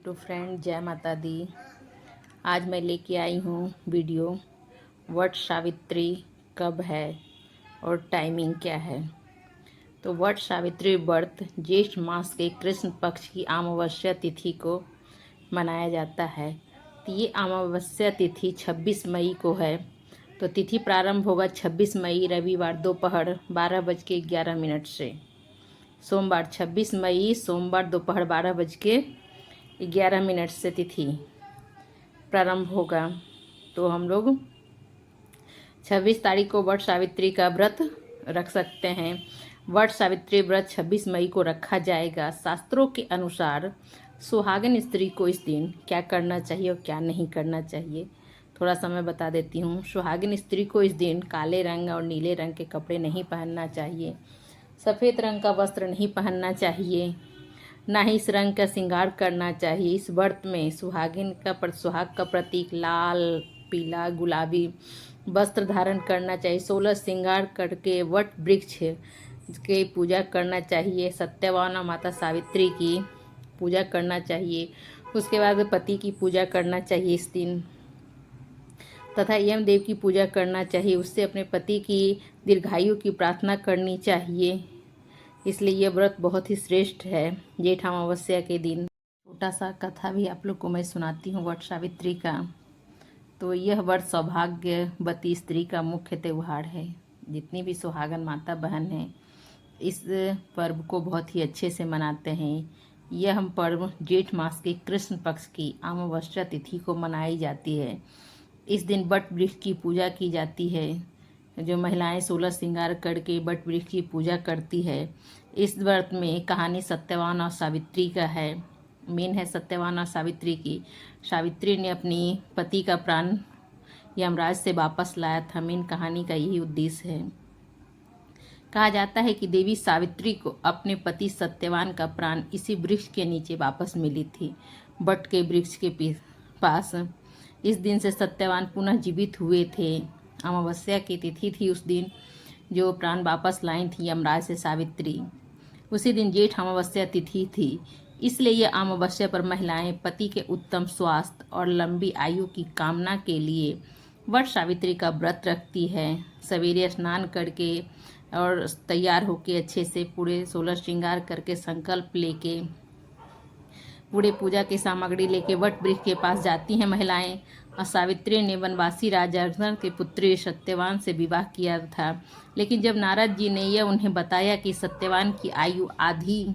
तो फ्रेंड, जय माता दी। आज मैं लेके आई हूँ वीडियो वट सावित्री कब है और टाइमिंग क्या है। तो वट सावित्री व्रत ज्येष्ठ मास के कृष्ण पक्ष की अमावस्या तिथि को मनाया जाता है। तो ये अमावस्या तिथि 26 मई को है। तो तिथि प्रारंभ होगा 26 मई रविवार दोपहर 12:11 से। सोमवार 26 मई सोमवार दोपहर 12:11 से तिथि प्रारंभ होगा। तो हम लोग 26 तारीख को वट सावित्री का व्रत रख सकते हैं। वट सावित्री व्रत 26 मई को रखा जाएगा। शास्त्रों के अनुसार सुहागिन स्त्री को इस दिन क्या करना चाहिए और क्या नहीं करना चाहिए, थोड़ा सा मैं बता देती हूँ। सुहागिन स्त्री को इस दिन काले रंग और नीले रंग के कपड़े नहीं पहनना चाहिए, सफ़ेद रंग का वस्त्र नहीं पहनना चाहिए, ना ही इस रंग का श्रृंगार करना चाहिए। इस व्रत में सुहागिन का सुहाग का प्रतीक लाल, पीला, गुलाबी वस्त्र धारण करना चाहिए। 16 श्रृंगार करके वट वृक्ष की पूजा करना चाहिए। सत्यवान माता सावित्री की पूजा करना चाहिए। उसके बाद पति की पूजा करना चाहिए इस दिन, तथा यमदेव की पूजा करना चाहिए। उससे अपने पति की दीर्घायु की प्रार्थना करनी चाहिए। इसलिए यह व्रत बहुत ही श्रेष्ठ है। जेठ अमावस्या के दिन छोटा सा कथा भी आप लोग को मैं सुनाती हूँ वट सावित्री का। तो यह व्रत सौभाग्यवती स्त्री का मुख्य त्यौहार है। जितनी भी सुहागन माता बहन हैं इस पर्व को बहुत ही अच्छे से मनाते हैं। यह पर्व जेठ मास के कृष्ण पक्ष की अमावस्या तिथि को मनाई जाती है। इस दिन वट वृक्ष की पूजा की जाती है। जो महिलाएं 16 श्रृंगार करके वट वृक्ष की पूजा करती है। इस व्रत में कहानी सत्यवान और सावित्री का है। मेन है सत्यवान और सावित्री की। सावित्री ने अपनी पति का प्राण यमराज से वापस लाया था। मेन कहानी का यही उद्देश्य है। कहा जाता है कि देवी सावित्री को अपने पति सत्यवान का प्राण इसी वृक्ष के नीचे वापस मिली थी, वट के वृक्ष के पास। इस दिन से सत्यवान पुनः जीवित हुए थे। अमावस्या की तिथि थी उस दिन जो प्राण वापस लाई थी यमराज से सावित्री। उसी दिन जेठ अमावस्या तिथि थी। इसलिए यह अमावस्या पर महिलाएं पति के उत्तम स्वास्थ्य और लंबी आयु की कामना के लिए वट सावित्री का व्रत रखती है। सवेरे स्नान करके और तैयार होके अच्छे से पूरे 16 श्रृंगार करके संकल्प लेके पूरे पूजा की सामग्री लेके वट वृक्ष के पास जाती हैं महिलाएं। और सावित्री ने वनवासी राजा अर्जुन के पुत्री सत्यवान से विवाह किया था। लेकिन जब नारद जी ने यह उन्हें बताया कि सत्यवान की आयु आधी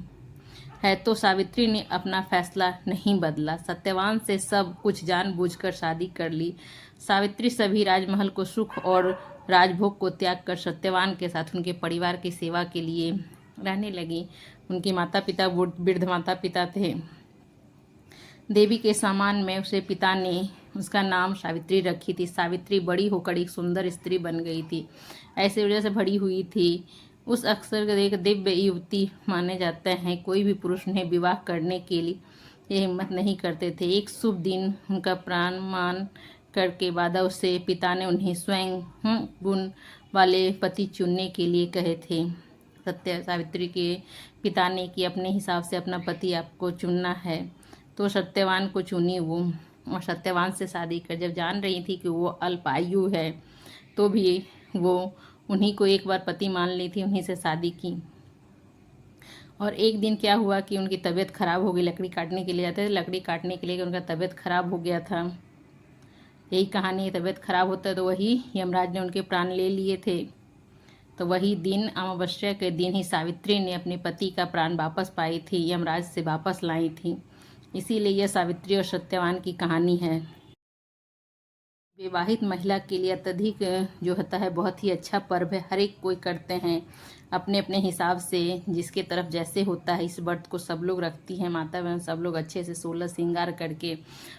है तो सावित्री ने अपना फैसला नहीं बदला। सत्यवान से सब कुछ जानबूझकर शादी कर ली। सावित्री सभी राजमहल को सुख और राजभोग को त्याग कर सत्यवान के साथ उनके परिवार की सेवा के लिए रहने लगी। उनके माता पिता वृद्ध माता पिता थे। देवी के सामान में उसे पिता ने उसका नाम सावित्री रखी थी। सावित्री बड़ी होकर एक सुंदर स्त्री बन गई थी। ऐसे वजह से भरी हुई थी। उस अक्सर एक दिव्य युवती माने जाते हैं। कोई भी पुरुष उन्हें विवाह करने के लिए ये हिम्मत नहीं करते थे। एक शुभ दिन उनका प्राण मान करके बाद उसे पिता ने उन्हें स्वयं गुण वाले पति चुनने के लिए कहे थे। सावित्री के पिता ने कि अपने हिसाब से अपना पति आपको चुनना है। तो सत्यवान को चुनी वो, और सत्यवान से शादी कर जब जान रही थी कि वो अल्पायु है तो भी वो उन्हीं को एक बार पति मान ली थी, उन्हीं से शादी की। और एक दिन क्या हुआ कि उनकी तबीयत खराब हो गई। लकड़ी काटने के लिए जाते थे, लकड़ी काटने के लिए उनका तबीयत खराब हो गया था। यही कहानी है, तबीयत खराब होता है तो वही यमराज ने उनके प्राण ले लिए थे। तो वही दिन अमावस्या के दिन ही सावित्री ने अपने पति का प्राण वापस पाई थी, यमराज से वापस लाई थी। इसीलिए यह सावित्री और सत्यवान की कहानी है। विवाहित महिला के लिए अत्यधिक जो होता है बहुत ही अच्छा पर्व है। हर एक कोई करते हैं अपने अपने हिसाब से, जिसके तरफ जैसे होता है। इस व्रत को सब लोग रखती हैं, माता बहन सब लोग अच्छे से 16 श्रृंगार करके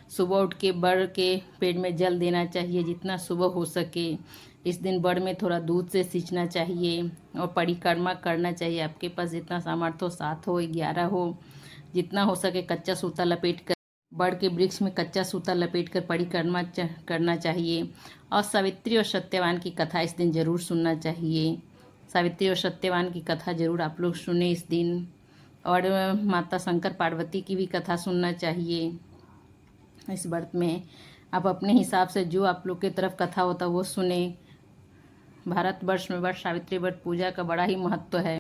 सुबह उठ के बड़ के पेड़ में जल देना चाहिए जितना सुबह हो सके। इस दिन बड़ में थोड़ा दूध से सींचना चाहिए और परिक्रमा करना चाहिए। आपके पास जितना सामर्थ्य हो, 7 हो 11 हो, जितना हो सके कच्चा सूता लपेट कर बड़ के वृक्ष में कच्चा सूता लपेट कर परिक्रमा करना चाहिए। और सावित्री और सत्यवान की कथा इस दिन जरूर सुनना चाहिए। सावित्री और सत्यवान की कथा जरूर आप लोग सुने इस दिन। और माता शंकर पार्वती की भी कथा सुनना चाहिए इस व्रत में। आप अपने हिसाब से जो आप लोग की तरफ कथा होता है वो सुने। भारतवर्ष में वट सावित्री व्रत पूजा का बड़ा ही महत्व है।